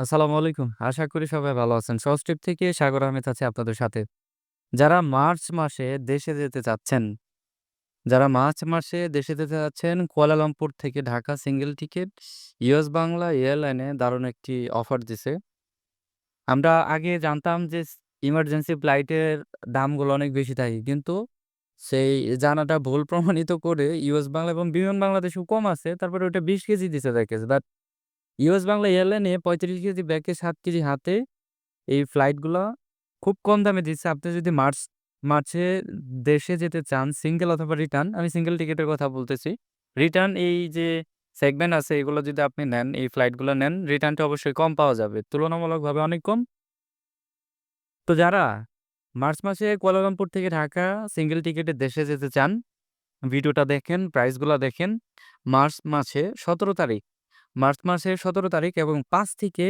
আসসালামু আলাইকুম। আশা করি সবাই ভালো আছেন। সহজ ট্রিপ থেকে সাগর আহমেদ আছি আপনাদের সাথে। যারা মার্চ মাসে দেশে যেতে চাচ্ছেন, যারা মার্চ মাসে দেশে যেতে চাচ্ছেন, কুয়ালালামপুর থেকে Dhaka single ticket US Bangla এয়ারলাইনে দারুণ একটি অফার দিছে। আমরা আগে জানতাম যে ইমার্জেন্সি ফ্লাইটের দামগুলো অনেক বেশি থাকে। কিন্তু সেই জানাটা ভুল প্রমাণিত করে ইউএস বাংলা এবং বিমান বাংলাদেশেও কম আছে। তারপরে ওটা ২০ কেজি দিছে প্যাকেজ। বাট ইউএস বাংলা এয়ারলাইনে ৩৫ কেজি ব্যাগে ৭ কেজি হাতে এই ফ্লাইটগুলা খুব কম দামে দিচ্ছে। আপনি যদি মার্চে দেশে যেতে চান সিঙ্গেল অথবা রিটার্ন, আমি সিঙ্গেল টিকেটের কথা বলতেছি। রিটার্ন এই যে সেগমেন্ট আছে এগুলো যদি আপনি নেন, এই ফ্লাইটগুলো নেন, রিটার্নটা অবশ্যই কম পাওয়া যাবে। তুলনামূলকভাবে অনেক কম। তো যারা মার্চ মাসে কুয়ালালামপুর থেকে ঢাকা সিঙ্গেল টিকেটে দেশে যেতে চান, ভিডিওটা দেখেন, প্রাইসগুলা দেখেন। মার্চ মাসে ১৭ তারিখ মার্চ মাসের ১৭ তারিখ এবং ৫ থেকে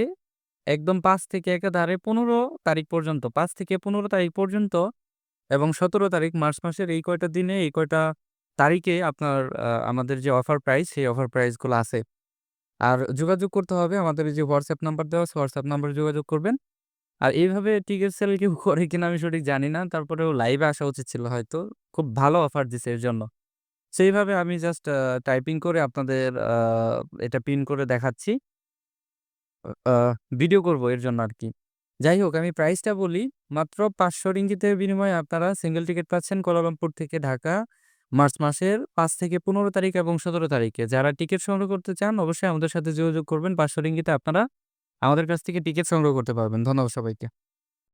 একদম ৫ থেকে একেবারে ১৫ তারিখ পর্যন্ত ৫ থেকে ১৫ তারিখ পর্যন্ত এবং ১৭ তারিখ মার্চ মাসের এই কয়টা দিনে এই কয়টা তারিখে আপনার আমাদের যে অফার প্রাইস সেই অফার প্রাইসগুলো আছে। আর যোগাযোগ করতে হবে আমাদের এই যে WhatsApp নাম্বার দেওয়া আছে WhatsApp নাম্বারে যোগাযোগ করবেন। আর এইভাবে টিকেট সেল কেউ করে কিনা আমি সঠিক জানি না। তারপরেও লাইভে আসা উচিত ছিল হয়তো। খুব ভালো অফার দিছে এর জন্য। সেইভাবে আমি জাস্ট টাইপিং করে আপনাদের এটা পিন করে দেখাচ্ছি। আ ভিডিও করব এর জন্য আরকি। যাই হোক আমি প্রাইসটা বলি। মাত্র ৳৫০০ বিনিময়ে আপনারা সিঙ্গেল টিকেট পাচ্ছেন কুয়ালালামপুর থেকে ঢাকা মার্চ মাসের ৫ থেকে ১৫ তারিখ এবং ১৭ তারিখে। যারা টিকেট সংগ্রহ করতে চান অবশ্যই আমাদের সাথে যোগাযোগ করবেন। ৳৫০০ আপনারা আমাদের কাছ থেকে টিকেট সংগ্রহ করতে পারবেন। ধন্যবাদ সবাইকে।